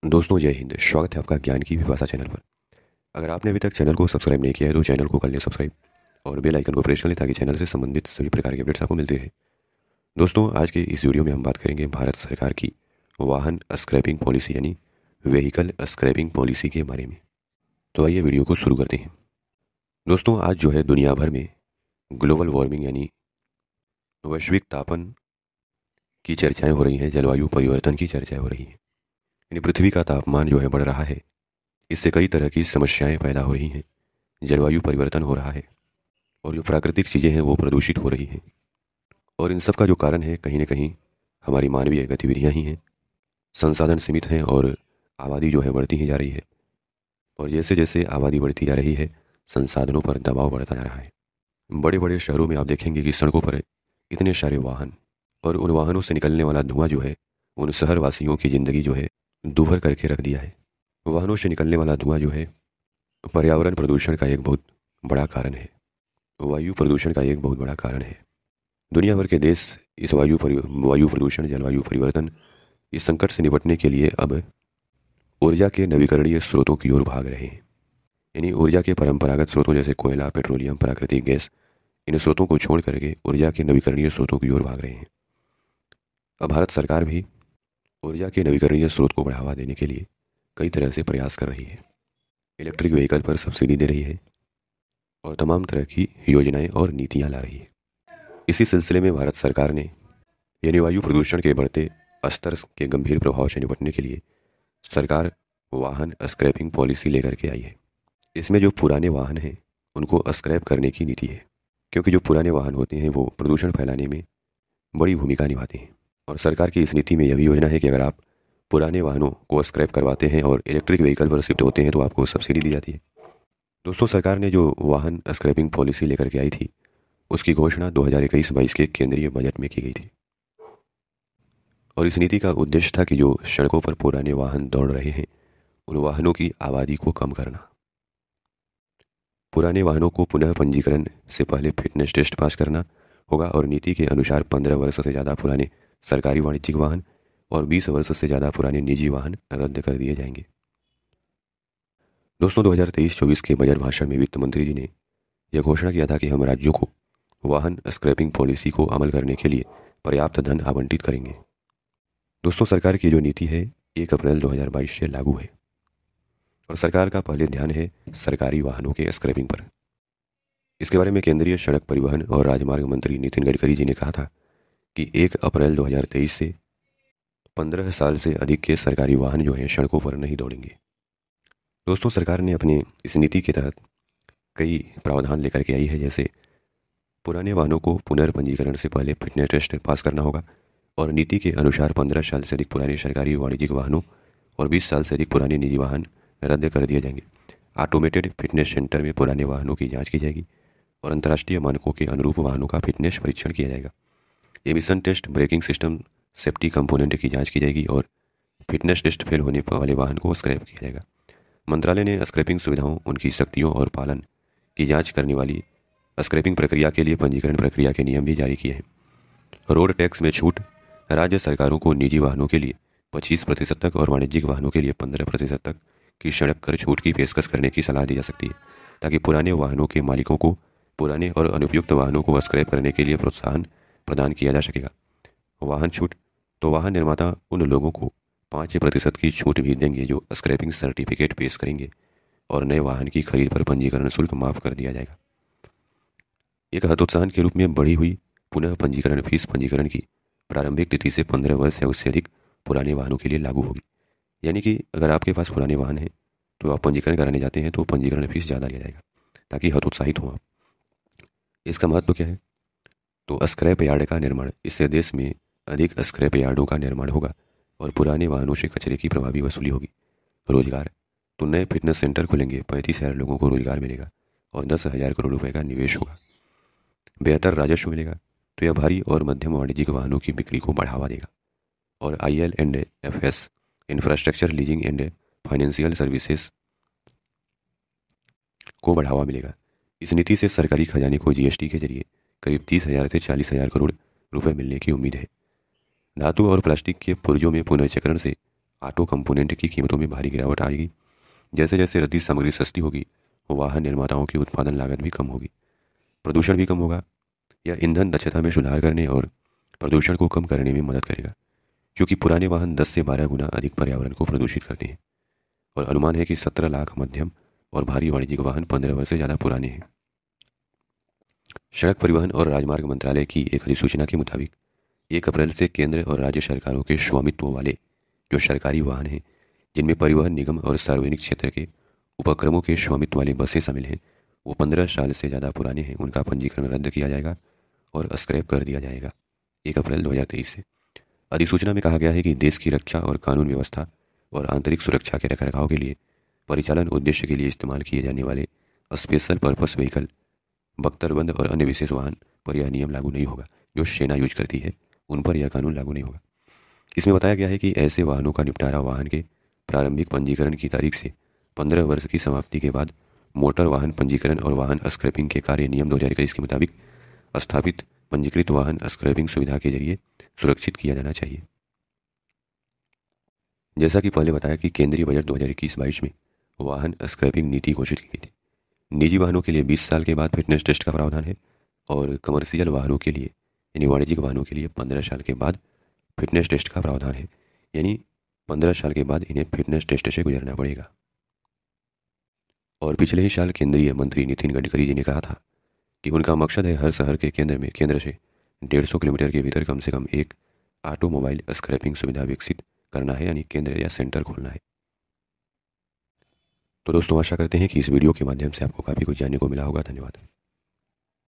दोस्तों जय हिंद। स्वागत है आपका ज्ञान की विभाषा चैनल पर। अगर आपने अभी तक चैनल को सब्सक्राइब नहीं किया है तो चैनल को कर लें सब्सक्राइब और बेल आइकन को प्रेस कर लें ताकि चैनल से संबंधित सभी प्रकार के अपडेट्स आपको मिलते रहे। दोस्तों आज के इस वीडियो में हम बात करेंगे भारत सरकार की वाहन स्क्रैपिंग पॉलिसी यानी व्हीकल स्क्रैपिंग पॉलिसी के बारे में। तो आइए वीडियो को शुरू करते हैं। दोस्तों आज जो है दुनिया भर में ग्लोबल वार्मिंग यानी वैश्विक तापन की चर्चाएँ हो रही हैं, जलवायु परिवर्तन की चर्चाएँ हो रही हैं। यानी पृथ्वी का तापमान जो है बढ़ रहा है, इससे कई तरह की समस्याएं पैदा हो रही हैं। जलवायु परिवर्तन हो रहा है और जो प्राकृतिक चीज़ें हैं वो प्रदूषित हो रही हैं। और इन सब का जो कारण है कहीं ना कहीं हमारी मानवीय गतिविधियां ही हैं। संसाधन सीमित हैं और आबादी जो है बढ़ती ही जा रही है। और जैसे जैसे आबादी बढ़ती जा रही है संसाधनों पर दबाव बढ़ता जा रहा है। बड़े बड़े शहरों में आप देखेंगे कि सड़कों पर इतने सारे वाहन और उन वाहनों से निकलने वाला धुआं जो है उन शहरवासियों की ज़िंदगी जो है दूभर करके रख दिया है। वाहनों से निकलने वाला धुआं जो है पर्यावरण प्रदूषण का एक बहुत बड़ा कारण है, वायु प्रदूषण का एक बहुत बड़ा कारण है। दुनिया भर के देश इस वायु प्रदूषण, जलवायु परिवर्तन, इस संकट से निपटने के लिए अब ऊर्जा के नवीकरणीय स्रोतों की ओर भाग रहे हैं। यानी ऊर्जा के परंपरागत स्रोतों जैसे कोयला, पेट्रोलियम, प्राकृतिक गैस, इन स्रोतों को छोड़ करके ऊर्जा के नवीकरणीय स्रोतों की ओर भाग रहे हैं। अब भारत सरकार भी ऊर्जा के नवीकरणीय स्रोत को बढ़ावा देने के लिए कई तरह से प्रयास कर रही है। इलेक्ट्रिक व्हीकल पर सब्सिडी दे रही है और तमाम तरह की योजनाएं और नीतियां ला रही है। इसी सिलसिले में भारत सरकार ने यानी वायु प्रदूषण के बढ़ते स्तर के गंभीर प्रभाव से निपटने के लिए सरकार वाहन स्क्रैपिंग पॉलिसी लेकर के आई है। इसमें जो पुराने वाहन हैं उनको स्क्रैप करने की नीति है, क्योंकि जो पुराने वाहन होते हैं वो प्रदूषण फैलाने में बड़ी भूमिका निभाते हैं। और सरकार की इस नीति में यह भी योजना है कि अगर आप पुराने वाहनों को स्क्रैप करवाते हैं और इलेक्ट्रिक व्हीकल पर शिफ्ट होते हैं तो आपको सब्सिडी दी जाती है। दोस्तों सरकार ने जो वाहन स्क्रैपिंग पॉलिसी लेकर के आई थी उसकी घोषणा 2021-22 के केंद्रीय बजट में की गई थी। और इस नीति का उद्देश्य था कि जो सड़कों पर पुराने वाहन दौड़ रहे हैं उन वाहनों की आबादी को कम करना। पुराने वाहनों को पुनः पंजीकरण से पहले फिटनेस टेस्ट पास करना होगा और नीति के अनुसार 15 वर्ष से ज़्यादा पुराने सरकारी वाणिज्यिक वाहन और 20 वर्ष से ज़्यादा पुराने निजी वाहन रद्द कर दिए जाएंगे। दोस्तों 2023-24 के बजट भाषण में वित्त मंत्री जी ने यह घोषणा किया था कि हम राज्यों को वाहन स्क्रैपिंग पॉलिसी को अमल करने के लिए पर्याप्त धन आवंटित करेंगे। दोस्तों सरकार की जो नीति है 1 अप्रैल 2022 से लागू है और सरकार का पहले ध्यान है सरकारी वाहनों के स्क्रैपिंग पर। इसके बारे में केंद्रीय सड़क परिवहन और राजमार्ग मंत्री नितिन गडकरी जी ने कहा था कि 1 अप्रैल 2023 से 15 साल से अधिक के सरकारी वाहन जो हैं सड़कों पर नहीं दौड़ेंगे। दोस्तों सरकार ने अपने इस नीति के तहत कई प्रावधान लेकर के आई है, जैसे पुराने वाहनों को पुनर्पंजीकरण से पहले फिटनेस टेस्ट पास करना होगा और नीति के अनुसार 15 साल से अधिक पुराने सरकारी वाणिज्यिक वाहनों और 20 साल से अधिक पुराने निजी वाहन रद्द कर दिए जाएंगे। ऑटोमेटेड फिटनेस सेंटर में पुराने वाहनों की जाँच की जाएगी और अंतर्राष्ट्रीय मानकों के अनुरूप वाहनों का फिटनेस परीक्षण किया जाएगा। Emission test, braking system, safety component की जाँच की जाएगी और फिटनेस टेस्ट फेल होने वाले वाहन को स्क्रैप किया जाएगा। मंत्रालय ने स्क्रैपिंग सुविधाओं, उनकी शक्तियों और पालन की जांच करने वाली स्क्रैपिंग प्रक्रिया के लिए पंजीकरण प्रक्रिया के नियम भी जारी किए हैं। रोड टैक्स में छूट, राज्य सरकारों को निजी वाहनों के लिए 25% तक और वाणिज्यिक वाहनों के लिए 15% तक की सड़क कर छूट की पेशकश करने की सलाह दी जा सकती है, ताकि पुराने वाहनों के मालिकों को पुराने और अनुपयुक्त वाहनों को स्क्रैप करने के लिए प्रोत्साहन प्रदान किया जा सकेगा। वाहन छूट, तो वाहन निर्माता उन लोगों को 5% की छूट भी देंगे जो स्क्रैपिंग सर्टिफिकेट पेश करेंगे और नए वाहन की खरीद पर पंजीकरण शुल्क माफ कर दिया जाएगा। एक हतोत्साहन के रूप में बढ़ी हुई पुनः पंजीकरण फीस पंजीकरण की प्रारंभिक तिथि से 15 वर्ष या उससे अधिक पुराने वाहनों के लिए लागू होगी। यानी कि अगर आपके पास पुराने वाहन हैं तो आप पंजीकरण कराने जाते हैं तो पंजीकरण फीस ज़्यादा लिया जाएगा ताकि हतोत्साहित हो आप। इसका महत्व क्या है? तो स्क्रैप यार्ड का निर्माण, इससे देश में अधिक स्क्रैप यार्डों का निर्माण होगा और पुराने वाहनों से कचरे की प्रभावी वसूली होगी। रोजगार, तो नए फिटनेस सेंटर खुलेंगे, 35,000 लोगों को रोजगार मिलेगा और 10,000 करोड़ रुपए का निवेश होगा। बेहतर राजस्व मिलेगा, तो यह भारी और मध्यम वाणिज्यिक वाहनों की बिक्री को बढ़ावा देगा और IL&FS infrastructure leasing and financial services को बढ़ावा मिलेगा। इस नीति से सरकारी खजाने को GST के जरिए करीब 30,000 से 40,000 करोड़ रुपए मिलने की उम्मीद है। धातु और प्लास्टिक के पुर्जों में पुनर्चक्रण से ऑटो कंपोनेंट की कीमतों में भारी गिरावट आएगी। जैसे जैसे रद्दी सामग्री सस्ती होगी, वाहन निर्माताओं की उत्पादन लागत भी कम होगी, प्रदूषण भी कम होगा। यह ईंधन दक्षता में सुधार करने और प्रदूषण को कम करने में मदद करेगा, क्योंकि पुराने वाहन 10 से 12 गुना अधिक पर्यावरण को प्रदूषित करते हैं। और अनुमान है कि 17 लाख मध्यम और भारी वाणिज्यिक वाहन 15 वर्ष से ज़्यादा पुराने हैं। सड़क परिवहन और राजमार्ग मंत्रालय की एक अधिसूचना के मुताबिक 1 अप्रैल से केंद्र और राज्य सरकारों के स्वामित्व वाले जो सरकारी वाहन हैं, जिनमें परिवहन निगम और सार्वजनिक क्षेत्र के उपक्रमों के स्वामित्व वाले बसें शामिल हैं, वो 15 साल से ज़्यादा पुराने हैं, उनका पंजीकरण रद्द किया जाएगा और स्क्रैप कर दिया जाएगा 1 अप्रैल 2023 से। अधिसूचना में कहा गया है कि देश की रक्षा और कानून व्यवस्था और आंतरिक सुरक्षा के रखरखाव के लिए परिचालन उद्देश्य के लिए इस्तेमाल किए जाने वाले स्पेशल पर्पस व्हीकल, बख्तरबंद और अन्य विशेष वाहन पर यह नियम लागू नहीं होगा। जो सेना यूज करती है उन पर यह कानून लागू नहीं होगा। इसमें बताया गया है कि ऐसे वाहनों का निपटारा वाहन के प्रारंभिक पंजीकरण की तारीख से 15 वर्ष की समाप्ति के बाद मोटर वाहन पंजीकरण और वाहन स्क्रैपिंग के कार्य नियम 2021 के मुताबिक स्थापित पंजीकृत वाहन स्क्रैपिंग सुविधा के जरिए सुरक्षित किया जाना चाहिए। जैसा कि पहले बताया कि केंद्रीय बजट 2021-22 में वाहन स्क्रैपिंग नीति घोषित की गई थी। निजी वाहनों के लिए 20 साल के बाद फिटनेस टेस्ट का प्रावधान है और कमर्शियल वाहनों के लिए यानी वाणिज्यिक वाहनों के लिए 15 साल के बाद फिटनेस टेस्ट का प्रावधान है, यानी 15 साल के बाद इन्हें फिटनेस टेस्ट से गुजरना पड़ेगा। और पिछले ही साल केंद्रीय मंत्री नितिन गडकरी जी ने कहा था कि उनका मकसद है हर शहर के केंद्र से 150 किलोमीटर के भीतर कम से कम एक ऑटोमोबाइल स्क्रैपिंग सुविधा विकसित करना है, यानी केंद्र या सेंटर खोलना है। तो दोस्तों, आशा करते हैं कि इस वीडियो के माध्यम से आपको काफ़ी कुछ जानने को मिला होगा। धन्यवाद।